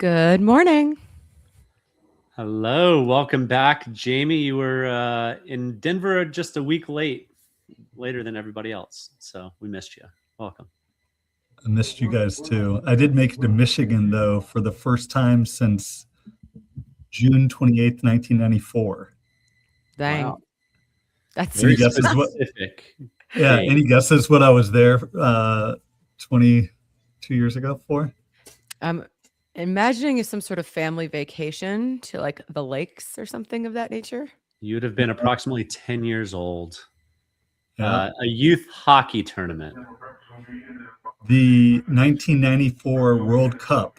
Good morning. Hello, welcome back. Jamie, you were in Denver just a week later than everybody else. So we missed you. Welcome. I missed you guys too. I did make it to Michigan though for the first time since June 28th, 1994. Dang. Wow. That's Very specific. Yeah, any guesses what I was there 22 years ago for? I'm imagining some sort of family vacation to like the lakes or something of that nature. You would have been approximately 10 years old. Yeah. A youth hockey tournament. The 1994 World Cup,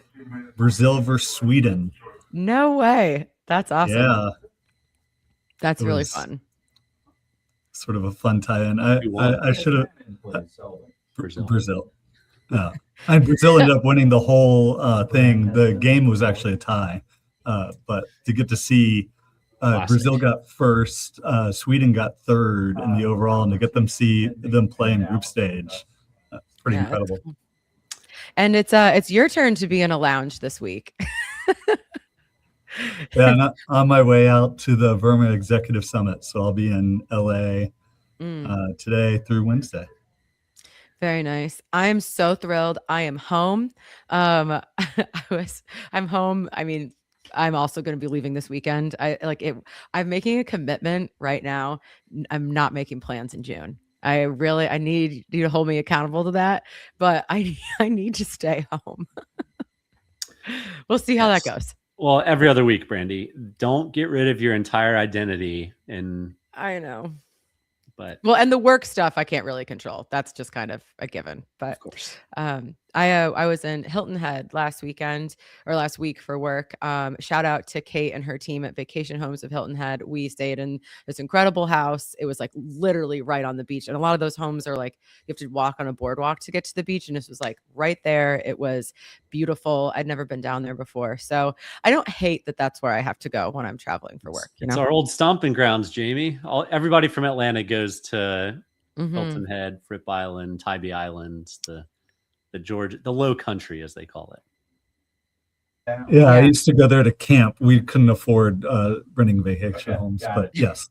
Brazil versus Sweden. No way. That's awesome. Yeah. That's really fun. Sort of a fun tie-in. I should have Brazil. And Brazil ended up winning the whole thing. The game was actually a tie, but to get to see Brazil got first, Sweden got third in the overall, and to get them see them play in group stage, pretty incredible. Cool. And it's your turn to be in a lounge this week. Yeah, I'm on my way out to the Verma Executive Summit, so I'll be in LA today through Wednesday. Very nice. I am so thrilled. I am home. I'm home. I mean, I'm also going to be leaving this weekend. I'm making a commitment right now. I'm not making plans in June. I need you to hold me accountable to that, but I need to stay home. We'll see how that goes. Well, every other week, Brandy, don't get rid of your entire identity. I know. But and the work stuff I can't really control. That's just kind of a given. But of course, I was in Hilton Head last week for work. Shout out to Kate and her team at Vacation Homes of Hilton Head. We stayed in this incredible house. It was like literally right on the beach, and a lot of those homes are like you have to walk on a boardwalk to get to the beach, and this was like right there. It was beautiful. I'd never been down there before, so I don't hate that. That's where I have to go when I'm traveling for work. It's our old stomping grounds, Jamie. Everybody from Atlanta goes to Hilton Head, Fripp Island, Tybee Island, the Low Country, as they call it. Yeah, I used to go there to camp. We couldn't afford renting vacation homes, but yes.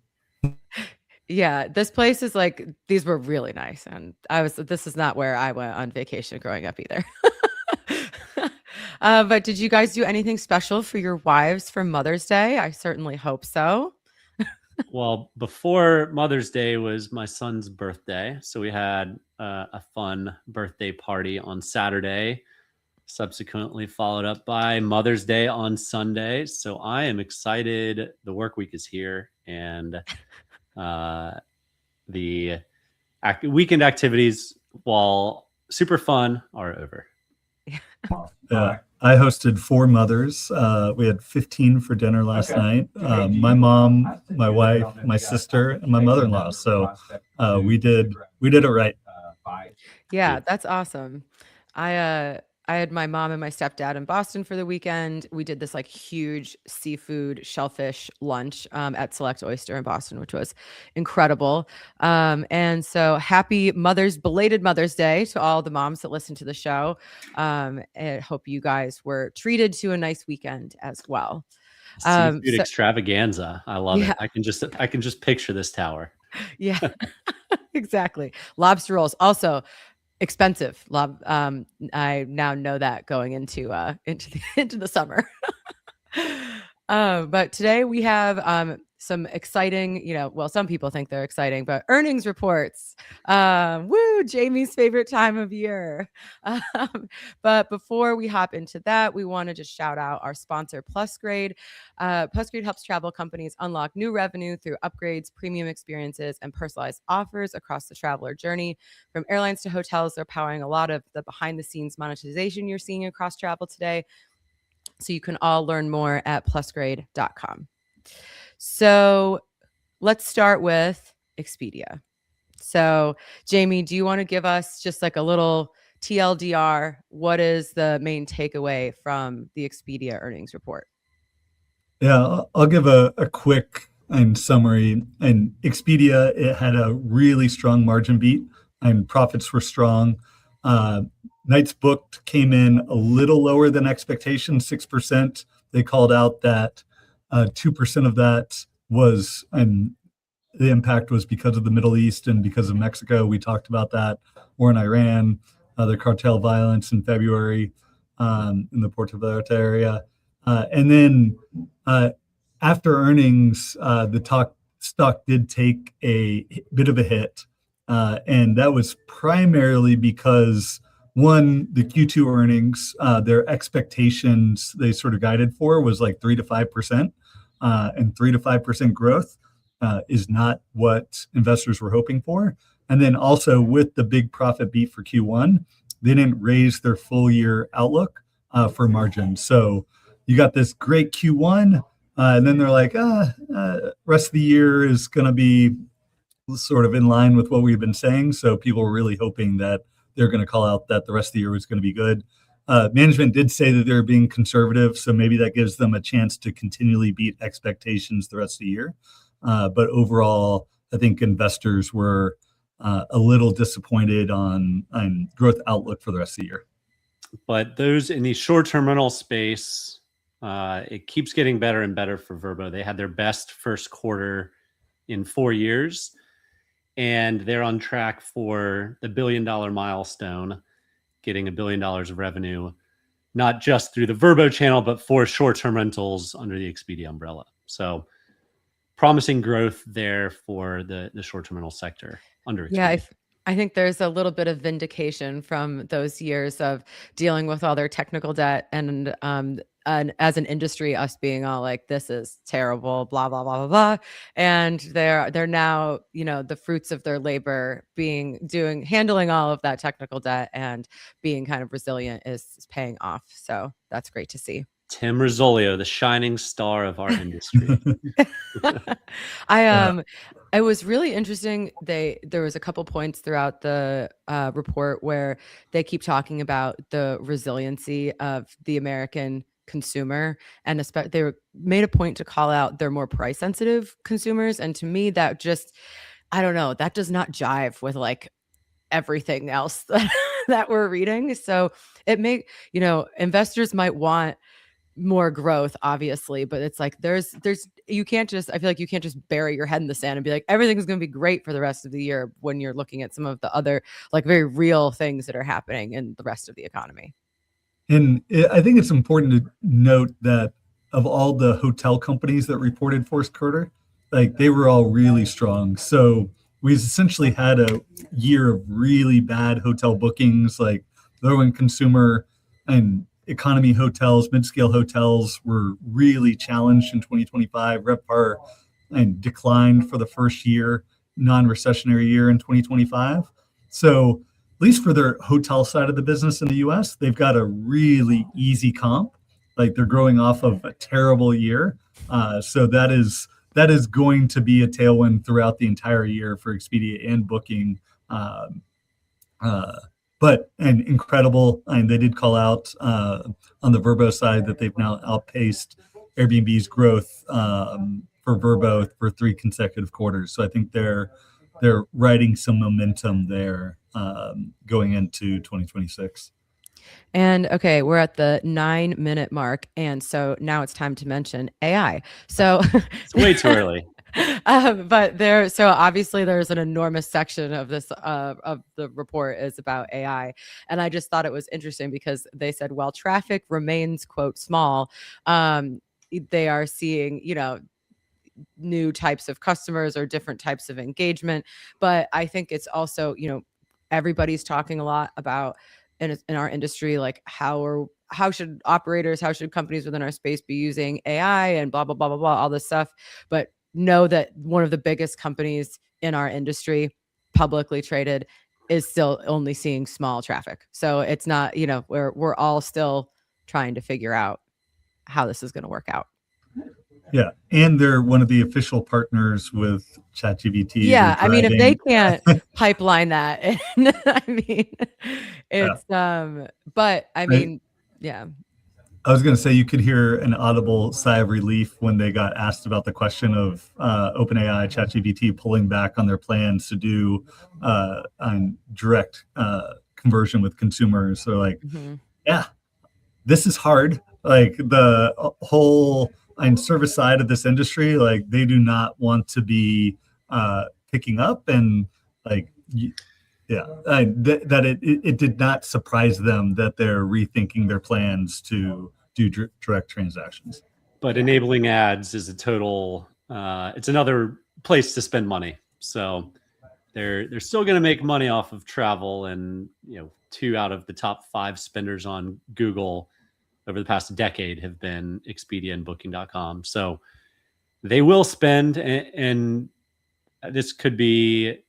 Yeah, this place is like, these were really nice. And this is not where I went on vacation growing up either. But did you guys do anything special for your wives for Mother's Day? I certainly hope so. Well, before Mother's Day was my son's birthday. So we had a fun birthday party on Saturday, subsequently followed up by Mother's Day on Sunday. So I am excited. The work week is here, and the weekend activities, while super fun, are over. Yeah. I hosted 4 mothers. We had 15 for dinner last night. My mom, my wife, my sister, and my mother-in-law. So we did it right. Yeah, that's awesome. I had my mom and my stepdad in Boston for the weekend. We did this like huge seafood shellfish lunch at Select Oyster in Boston, which was incredible. And so belated Mother's Day to all the moms that listen to the show. I hope you guys were treated to a nice weekend as well. Seafood extravaganza. I love it. I can just picture this tower. Yeah, exactly. Lobster rolls also expensive. I now know that going into the summer. But today we have some exciting, some people think they're exciting, but earnings reports. Woo, Jamie's favorite time of year. But before we hop into that, we want to just shout out our sponsor, Plusgrade. Plusgrade helps travel companies unlock new revenue through upgrades, premium experiences, and personalized offers across the traveler journey. From airlines to hotels, they're powering a lot of the behind-the-scenes monetization you're seeing across travel today. So you can all learn more at plusgrade.com. So let's start with Expedia. So Jamie, do you want to give us just like a little TLDR? What is the main takeaway from the Expedia earnings report? Yeah, I'll give a quick summary. And Expedia, it had a really strong margin beat and profits were strong. Nights booked came in a little lower than expectations, 6%. They called out that 2% of that was, and the impact was because of the Middle East and because of Mexico. We talked about that. War in Iran, the cartel violence in February in the Puerto Vallarta area. And then after earnings, the stock did take a bit of a hit. And that was primarily because, one, the Q2 earnings, their expectations they sort of guided for was like 3 to 5%. And 3 to 5% growth is not what investors were hoping for. And then also with the big profit beat for Q1, they didn't raise their full year outlook for margin. So you got this great Q1, and then they're like, rest of the year is going to be sort of in line with what we've been saying. So people were really hoping that they're going to call out that the rest of the year was going to be good. Management did say that they're being conservative, so maybe that gives them a chance to continually beat expectations the rest of the year. But overall, I think investors were a little disappointed on growth outlook for the rest of the year. But those in the short-term rental space, it keeps getting better and better for Vrbo. They had their best first quarter in 4 years, and they're on track for the $1 billion milestone, getting $1 billion of revenue, not just through the Vrbo channel, but for short-term rentals under the Expedia umbrella. So promising growth there for the short-term rental sector under Expedia. Yeah, I think there's a little bit of vindication from those years of dealing with all their technical debt and as an industry, us being all like, this is terrible, blah, blah, blah, blah, blah. And they're now, the fruits of their labor handling all of that technical debt and being kind of resilient is paying off. So that's great to see. Tim Rizzolio, the shining star of our industry. It was really interesting. There was a couple points throughout the report where they keep talking about the resiliency of the American consumer, and they made a point to call out their more price sensitive consumers. And to me, that just, I don't know, that does not jive with like everything else that we're reading. So it investors might want more growth, obviously, but it's like I feel like you can't just bury your head in the sand and be like, everything's going to be great for the rest of the year when you're looking at some of the other like very real things that are happening in the rest of the economy. And I think it's important to note that of all the hotel companies that reported fourth quarter, like they were all really strong. So we essentially had a year of really bad hotel bookings, like low-end consumer and economy hotels, mid-scale hotels were really challenged in 2025. RevPAR and declined for the first year, non-recessionary year in 2025. So at least for their hotel side of the business in the US, they've got a really easy comp. Like they're growing off of a terrible year. So that is going to be a tailwind throughout the entire year for Expedia and Booking. But incredible, and they did call out on the Vrbo side that they've now outpaced Airbnb's growth for Vrbo for 3 consecutive quarters. So I think they're riding some momentum there going into 2026. And okay, we're at the 9-minute mark, and so now it's time to mention AI. So it's way too early. So obviously there's an enormous section of this of the report is about AI, and I just thought it was interesting because they said while traffic remains quote small, they are seeing new types of customers or different types of engagement. But I think it's also everybody's talking a lot about in our industry, like how should companies within our space be using AI and blah blah blah blah blah, all this stuff. But know that one of the biggest companies in our industry, publicly traded, is still only seeing small traffic. So it's not, we're all still trying to figure out how this is going to work out. Yeah. And they're one of the official partners with ChatGPT. Yeah. I mean, if they can't pipeline that, I mean, it's, but I mean, yeah. I was going to say you could hear an audible sigh of relief when they got asked about the question of OpenAI, ChatGPT pulling back on their plans to do direct conversion with consumers. So like, yeah, this is hard. Like the whole and service side of this industry, like they do not want to be picking up, and like it did not surprise them that they're rethinking their plans to do direct transactions. But enabling ads is a total it's another place to spend money. So they're still going to make money off of travel, and 2 out of the top 5 spenders on Google over the past decade have been Expedia and Booking.com. So they will spend, and this could be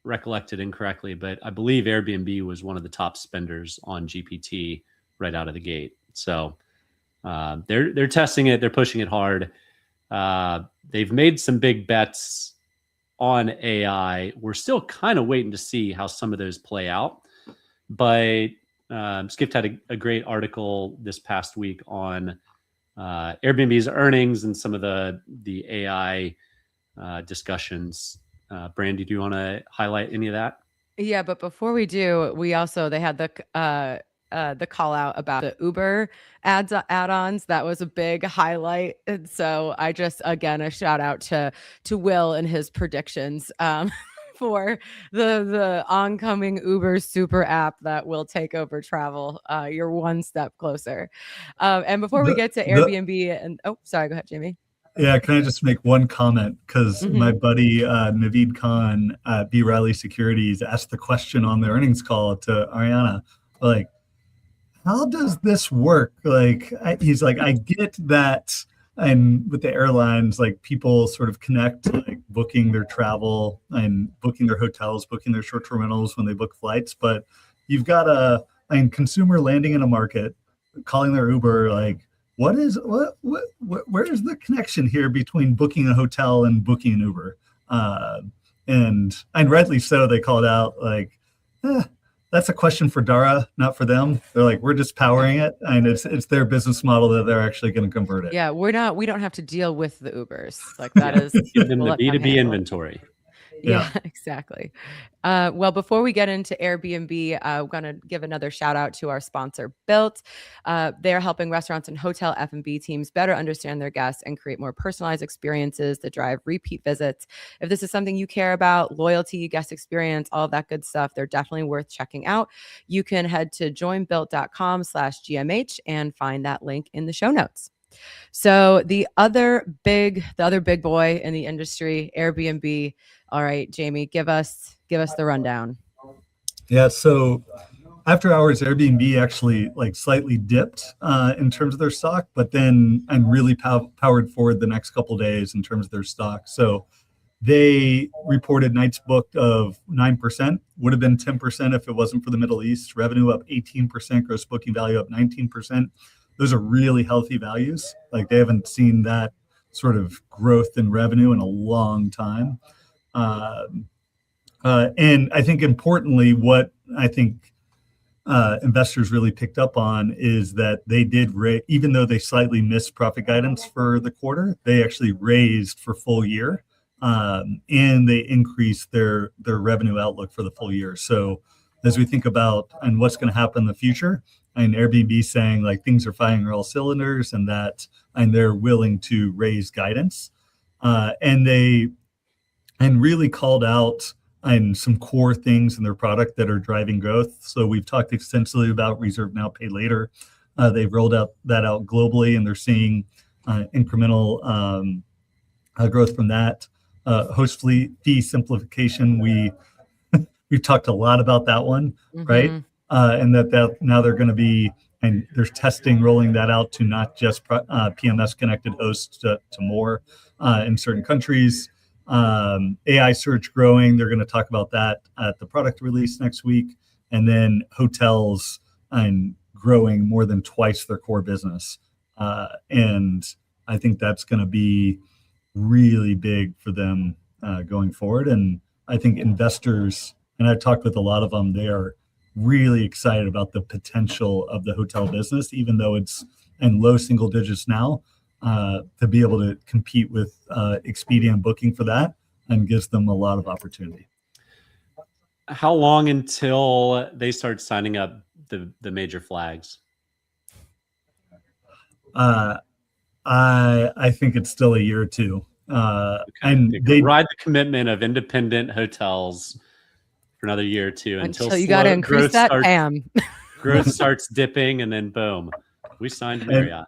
recollected incorrectly, but I believe Airbnb was one of the top spenders on GPT right out of the gate. So they're testing it, they're pushing it hard. They've made some big bets on AI. We're still kind of waiting to see how some of those play out, but Skift had a great article this past week on Airbnb's earnings and some of the AI discussions. Brandy, do you want to highlight any of that? Yeah, but before we do, they had the call out about the Uber add-ons. That was a big highlight, and so I just again a shout out to Wil and his predictions for the oncoming Uber super app that will take over travel. You're one step closer. And before we get to Airbnb, and sorry, go ahead, Jamie. Yeah, can I just make one comment? Because my buddy Naveed Khan at B. Riley Securities asked the question on the earnings call to Ariana, like, how does this work? Like, he's like, I get that, and with the airlines, like people sort of connect, like booking their travel and booking their hotels, booking their short-term rentals when they book flights. But you've got a consumer landing in a market, calling their Uber, like, where is the connection here between booking a hotel and booking an Uber? And rightly so, they call it out like, that's a question for Dara, not for them. They're like, we're just powering it, and it's their business model that they're actually going to convert it. Yeah, we don't have to deal with the Ubers. Like that is give them the B2B inventory. Yeah, exactly. Well, before we get into Airbnb, I'm going to give another shout out to our sponsor, Bilt. They're helping restaurants and hotel F&B teams better understand their guests and create more personalized experiences that drive repeat visits. If this is something you care about, loyalty, guest experience, all of that good stuff, they're definitely worth checking out. You can head to joinbilt.com/GMH and find that link in the show notes. So the other big boy in the industry, Airbnb. All right, Jamie, give us the rundown. Yeah, so after hours, Airbnb actually like slightly dipped in terms of their stock, but then I'm really powered forward the next couple of days in terms of their stock. So they reported nights booked of 9%, would have been 10% if it wasn't for the Middle East. Revenue up 18%, gross booking value up 19%. Those are really healthy values. Like they haven't seen that sort of growth in revenue in a long time. And I think importantly, what I think investors really picked up on is that they did even though they slightly missed profit guidance for the quarter, they actually raised for full year, and they increased their revenue outlook for the full year. So as we think about and what's going to happen in the future, and Airbnb saying like things are firing all cylinders, and they're willing to raise guidance, and really called out some core things in their product that are driving growth. So we've talked extensively about Reserve Now, Pay Later. They've rolled that out globally, and they're seeing incremental growth from that. Host fee simplification. We've talked a lot about that one, right? And that now they're going to be, and there's testing rolling that out to not just PMS connected hosts to more in certain countries. AI search growing. They're going to talk about that at the product release next week. And then hotels and growing more than twice their core business. And I think that's going to be really big for them going forward. And I think investors, and I've talked with a lot of them, they are really excited about the potential of the hotel business, even though it's in low single digits now, to be able to compete with Expedia and Booking for that, and gives them a lot of opportunity. How long until they start signing up the major flags? I think it's still a year or two. Okay. And they ride the commitment of independent hotels for another year or two until you got to increase that PAM. Growth starts dipping, and then boom, we signed Marriott.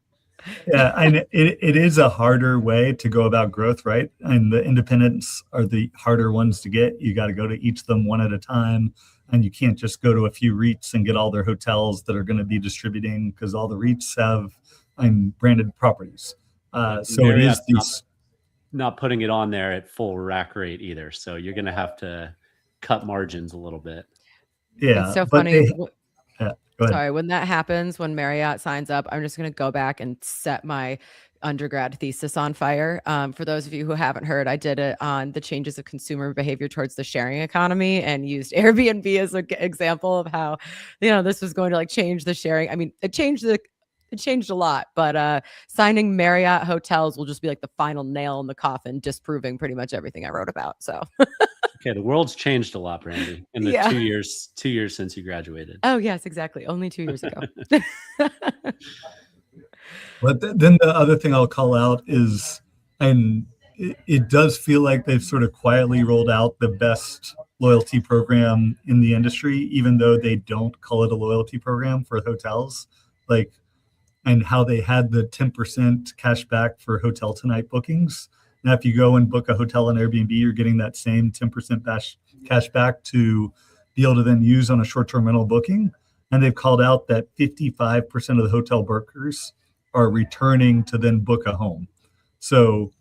Yeah, and it is a harder way to go about growth, right? And the independents are the harder ones to get. You got to go to each of them one at a time, and you can't just go to a few REITs and get all their hotels that are going to be distributing, because all the REITs have branded properties. So Marriott's it is not putting it on there at full rack rate either. So you're going to have to cut margins a little bit. Yeah, it's so funny. Sorry, when that happens, when Marriott signs up, I'm just going to go back and set my undergrad thesis on fire. For those of you who haven't heard, I did it on the changes of consumer behavior towards the sharing economy and used Airbnb as an example of how, this was going to change the sharing. I mean, it changed a lot, but signing Marriott hotels will just be the final nail in the coffin, disproving pretty much everything I wrote about. So. Okay, the world's changed a lot, Brandy, in the 2 years since you graduated. Oh, yes, exactly. Only 2 years ago. But then the other thing I'll call out is, and it does feel like they've sort of quietly rolled out the best loyalty program in the industry, even though they don't call it a loyalty program for hotels, and how they had the 10% cash back for Hotel Tonight bookings. Now, if you go and book a hotel on Airbnb, you're getting that same 10% cash back to be able to then use on a short-term rental booking. And they've called out that 55% of the hotel bookers are returning to then book a home. So,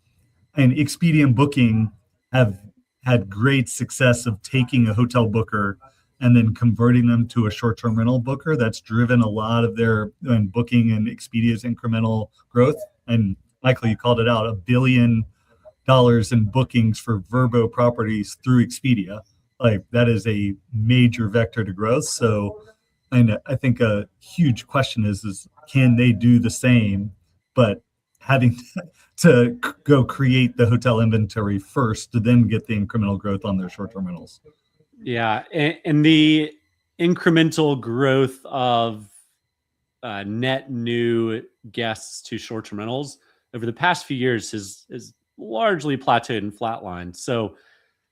and Expedia and Booking have had great success of taking a hotel booker and then converting them to a short-term rental booker. That's driven a lot of their Booking and Expedia's incremental growth. And Michael, you called it out, $1 billion in bookings for Vrbo properties through Expedia. That is a major vector to growth. So, and I think a huge question is can they do the same, but having to go create the hotel inventory first to then get the incremental growth on their short-term rentals. Yeah, and the incremental growth of net new guests to short-term rentals over the past few years is largely plateaued and flatlined. So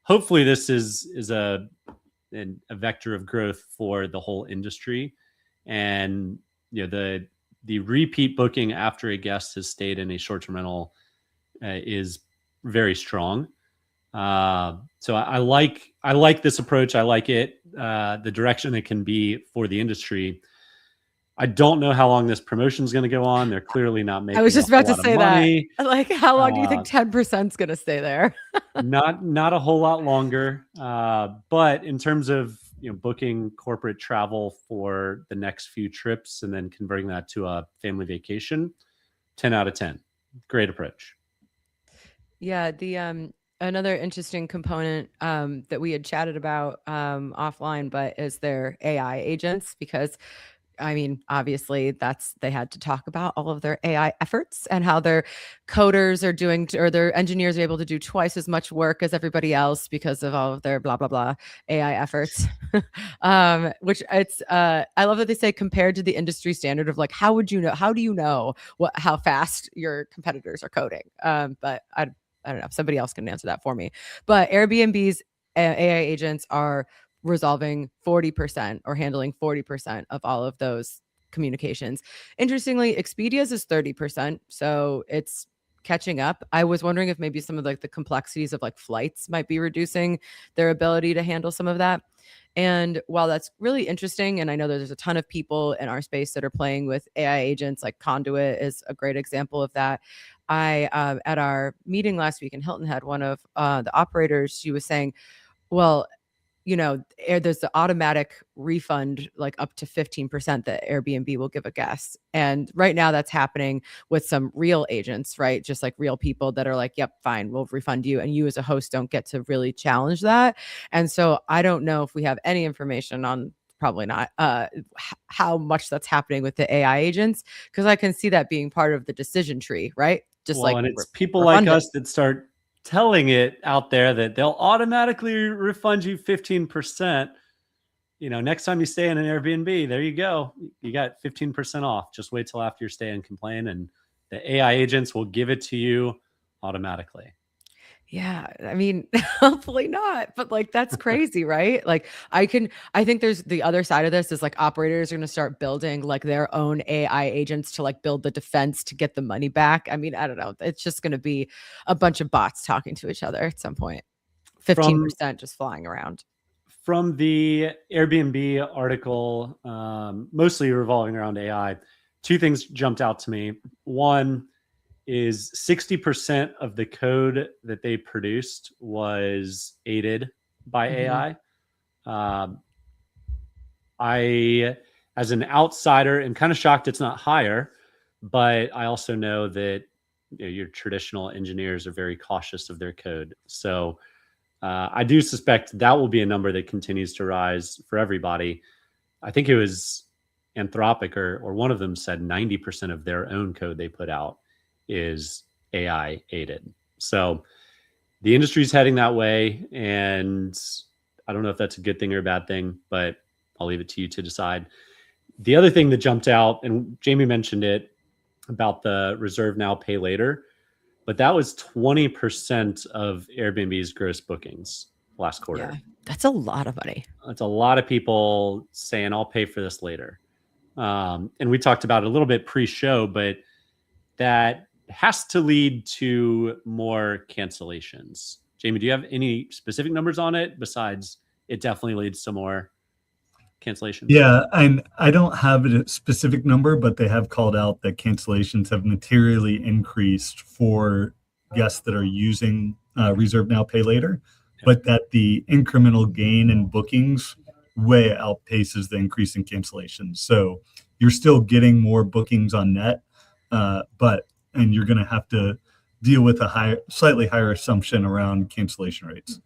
hopefully this is a vector of growth for the whole industry. And the repeat booking after a guest has stayed in a short-term rental is very strong. So I like this approach. I like it, the direction it can be for the industry. I don't know how long this promotion is going to go on. They're clearly not making. I was just about to say money. that. How long do you think 10% is going to stay there? Not a whole lot longer. But in terms of booking corporate travel for the next few trips and then converting that to a family vacation, 10 out of 10. Great approach. Yeah, the another interesting component that we had chatted about offline, but is their AI agents, because obviously they had to talk about all of their AI efforts and how their coders are doing, or their engineers are able to do twice as much work as everybody else because of all of their blah, blah, blah AI efforts. Which I love that they say compared to the industry standard of how do you know how fast your competitors are coding? But I don't know. Somebody else can answer that for me. But Airbnb's AI agents are resolving 40% or handling 40% of all of those communications. Interestingly, Expedia's is 30%. So it's catching up. I was wondering if maybe some of the complexities of flights might be reducing their ability to handle some of that. And while that's really interesting, and I know there's a ton of people in our space that are playing with AI agents, Conduit is a great example of that. I, at our meeting last week in Hilton Head, one of the operators, she was saying, well, there's the automatic refund, up to 15% that Airbnb will give a guest. And right now that's happening with some real agents, right? Just real people that are yep, fine, we'll refund you. And you as a host don't get to really challenge that. And so I don't know if we have any information on, probably not, how much that's happening with the AI agents, because I can see that being part of the decision tree, right? Just and it's people like us that start telling it out there that they'll automatically refund you 15%. Next time you stay in an Airbnb, there you go. You got 15% off. Just wait till after your stay and complain, and the AI agents will give it to you automatically. Yeah, I mean, hopefully not, but like that's crazy, right? Like I think there's the other side of this is like operators are going to start building like their own AI agents to like build the defense to get the money back. I mean, I don't know. It's just going to be a bunch of bots talking to each other at some point. 15% just flying around. From the Airbnb article, mostly revolving around AI, two things jumped out to me. One is 60% of the code that they produced was aided by AI. I, as an outsider, am kind of shocked it's not higher, but I also know that your traditional engineers are very cautious of their code. So I do suspect that will be a number that continues to rise for everybody. I think it was Anthropic or one of them said 90% of their own code they put out is AI aided. So the industry's heading that way. And I don't know if that's a good thing or a bad thing, but I'll leave it to you to decide. The other thing that jumped out, and Jamie mentioned it about the reserve now, pay later, but that was 20% of Airbnb's gross bookings last quarter. Yeah, that's a lot of money. That's a lot of people saying, I'll pay for this later. And we talked about it a little bit pre-show, but that has to lead to more cancellations. Jamie, do you have any specific numbers on it besides it definitely leads to more cancellations? Yeah, and I don't have a specific number, but they have called out that cancellations have materially increased for guests that are using Reserve Now, Pay Later, but that the incremental gain in bookings way outpaces the increase in cancellations. So you're still getting more bookings on net, and you're going to have to deal with a slightly higher assumption around cancellation rates.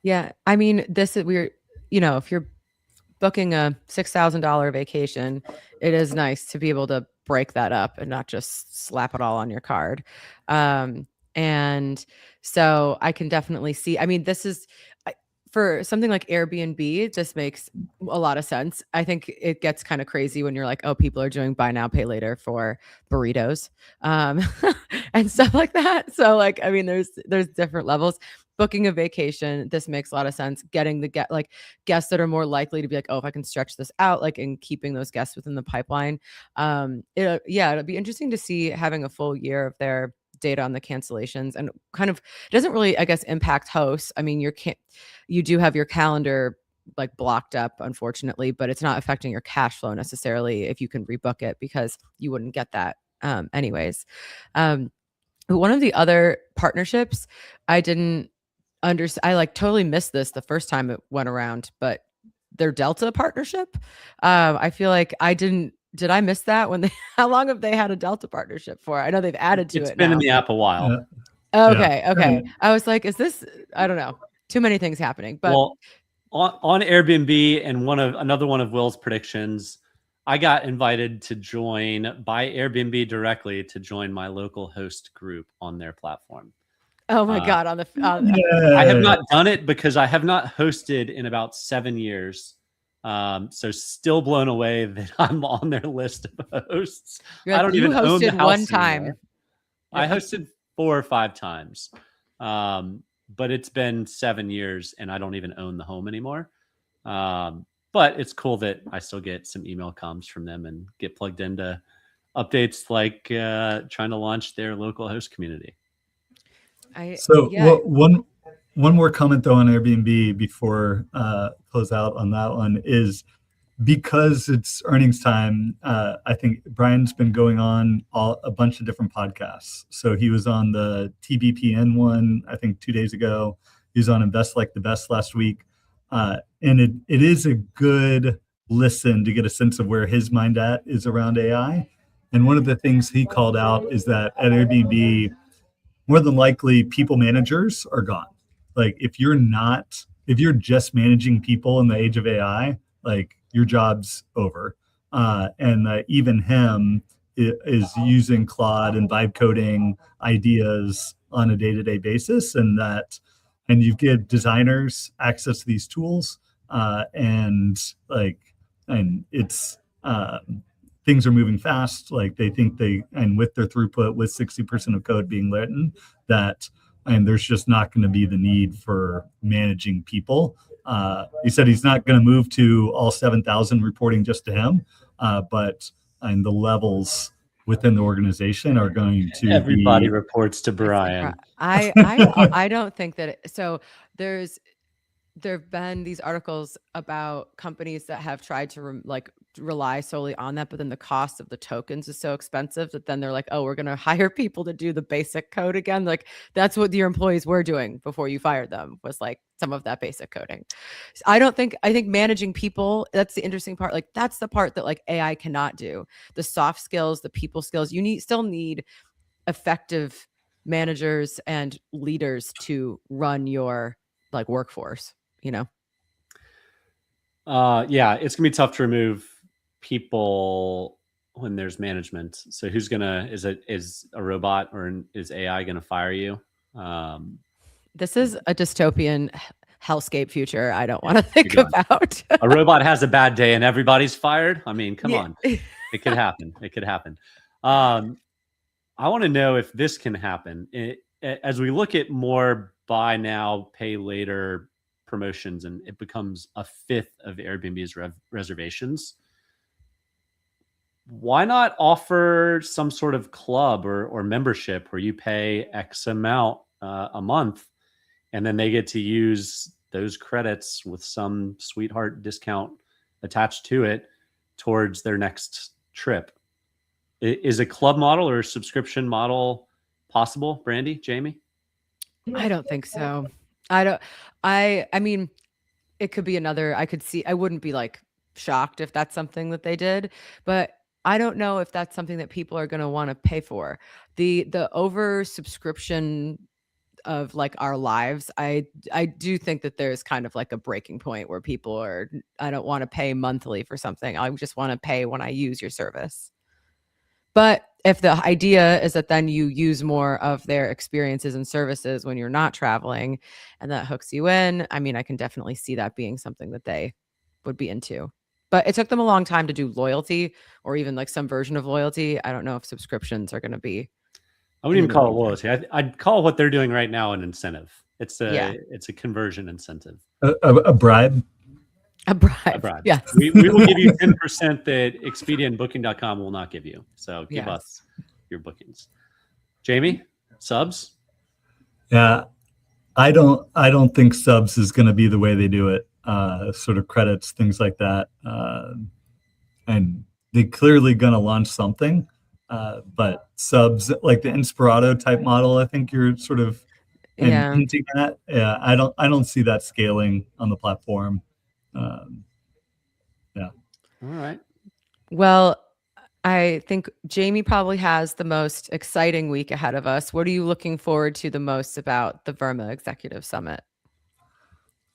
Yeah. I mean, if you're booking a $6,000 vacation, it is nice to be able to break that up and not just slap it all on your card. And so I can definitely see, I mean, this is for something like Airbnb, this makes a lot of sense. I think it gets kind of crazy when you're like, oh, people are doing buy now, pay later for burritos, and stuff like that. So like, I mean, there's different levels. Booking a vacation, this makes a lot of sense. Getting guests that are more likely to be like, oh, if I can stretch this out, like, and keeping those guests within the pipeline. It'll be interesting to see having a full year of their data on the cancellations, and kind of doesn't really, I guess, impact hosts. I mean, you do have your calendar like blocked up, unfortunately, but it's not affecting your cash flow necessarily if you can rebook it, because you wouldn't get that anyways. One of the other partnerships I didn't understand, I like totally missed this the first time it went around, but their Delta partnership, I feel like did I miss that how long have they had a Delta partnership for? I know they've added to it. It's been in the app a while. Yeah. Okay. I was like, is this, I don't know, too many things happening. But well, on Airbnb and another one of Will's predictions, I got invited to join by Airbnb directly to join my local host group on their platform. Oh my God. I have not done it because I have not hosted in about 7 years. So still blown away that I'm on their list of hosts. I don't even own the house one time. Anymore. I hosted 4 or 5 times. But it's been 7 years and I don't even own the home anymore. But it's cool that I still get some email comms from them and get plugged into updates like trying to launch their local host community. One more comment though on Airbnb before close out on that one is, because it's earnings time, I think Brian's been going on a bunch of different podcasts. So he was on the TBPN one, I think 2 days ago. He was on Invest Like the Best last week. And it is a good listen to get a sense of where his mind is around AI. And one of the things he called out is that at Airbnb, more than likely people managers are gone. Like if you're just managing people in the age of AI, like your job's over. And even him is using Claude and vibe coding ideas on a day-to-day basis, and you give designers access to these tools, and it's things are moving fast. Like they think and with their throughput, with 60% of code being written, and there's just not going to be the need for managing people. He said he's not going to move to all 7,000 reporting just to him, but the levels within the organization are going to everybody reports to Brian. I don't think that so there have been these articles about companies that have tried to rely solely on that, but then the cost of the tokens is so expensive that then they're like, oh, we're going to hire people to do the basic code again. Like that's what your employees were doing before you fired them, was like some of that basic coding. I think managing people, that's the interesting part. Like that's the part that like AI cannot do. The soft skills, the people skills, still need effective managers and leaders to run your like workforce, yeah, it's gonna be tough to remove people when there's management. So is a robot or is AI gonna fire you? This is a dystopian hellscape future I don't want to think about. A robot has a bad day and everybody's fired. I mean, come on. It could happen. It could happen. I want to know if this can happen. As we look at more buy now, pay later promotions, and it becomes a fifth of Airbnb's reservations, why not offer some sort of club or membership where you pay X amount a month, and then they get to use those credits with some sweetheart discount attached to it towards their next trip? Is a club model or a subscription model possible, Brandy, Jamie? I don't think so. I mean, it could be another, I wouldn't be like shocked if that's something that they did, but I don't know if that's something that people are going to want to pay for. The over subscription of like our lives, I do think that there's kind of like a breaking point where people I don't want to pay monthly for something. I just want to pay when I use your service. But if the idea is that then you use more of their experiences and services when you're not traveling, and that hooks you in, I mean, I can definitely see that being something that they would be into. But it took them a long time to do loyalty, or even like some version of loyalty. I don't know if subscriptions are going to be. I wouldn't even call it loyalty. I'd call what they're doing right now an incentive. It's a conversion incentive. A bribe. A bribe. Yes. We will give you 10% that Expedia and Booking.com will not give you. So give us your bookings. Jamie, subs? Yeah, I don't think subs is going to be the way they do it. Sort of credits, things like that. And they're clearly going to launch something. But subs, like the Inspirato type model, I think you're sort of hinting at. Yeah, I don't see that scaling on the platform. All right. Well, I think Jamie probably has the most exciting week ahead of us. What are you looking forward to the most about the Verma Executive Summit?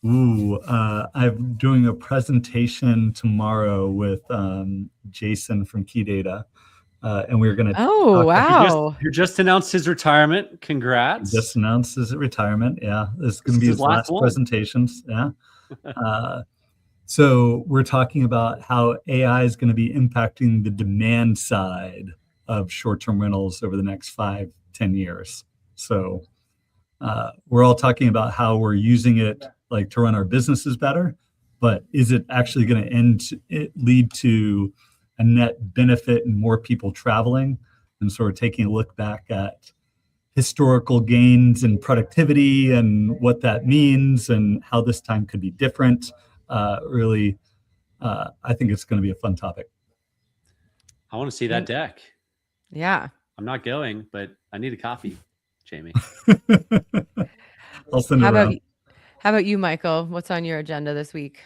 I'm doing a presentation tomorrow with Jason from Key Data. And we're going to. Oh, wow. He just announced his retirement. Congrats. Just announced his retirement. Yeah. This is going to be his last presentations. Yeah. So we're talking about how AI is going to be impacting the demand side of short-term rentals over the next 5-10 years. So we're all talking about how we're using it like to run our businesses better, but is it actually going to lead to a net benefit and more people traveling? And sort of taking a look back at historical gains in productivity and what that means and how this time could be different. Really, I think it's going to be a fun topic. I want to see that deck. Yeah. I'm not going, but I need a copy, Jamie. I'll send it around. How about you, Michael? What's on your agenda this week?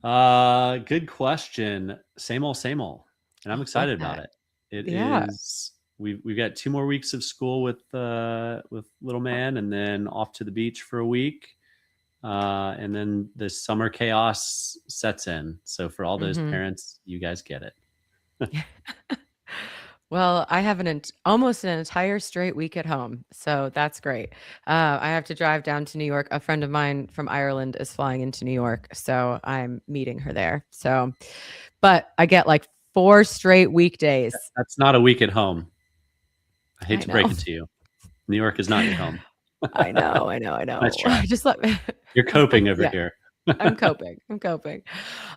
Good question. Same old. And I'm excited about it. It is, we've got 2 more weeks of school with little man, and then off to the beach for a week. And then the summer chaos sets in. So for all those parents, you guys get it. Well, I have almost an entire straight week at home, so that's great. I have to drive down to New York. A friend of mine from Ireland is flying into New York, so I'm meeting her there. So, but I get like 4 straight weekdays. That's not a week at home. I hate to break it to you. New York is not your home. I know. Nice try. Just let me. You're coping over here. I'm coping.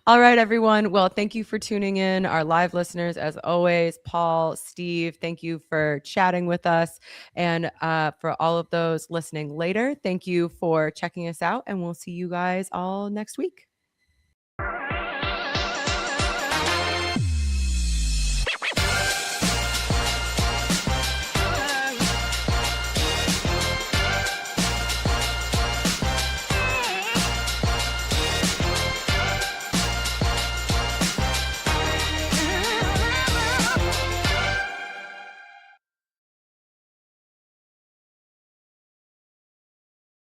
All right, everyone. Well, thank you for tuning in. Our live listeners, as always, Paul, Steve, thank you for chatting with us. And for all of those listening later, thank you for checking us out. And we'll see you guys all next week.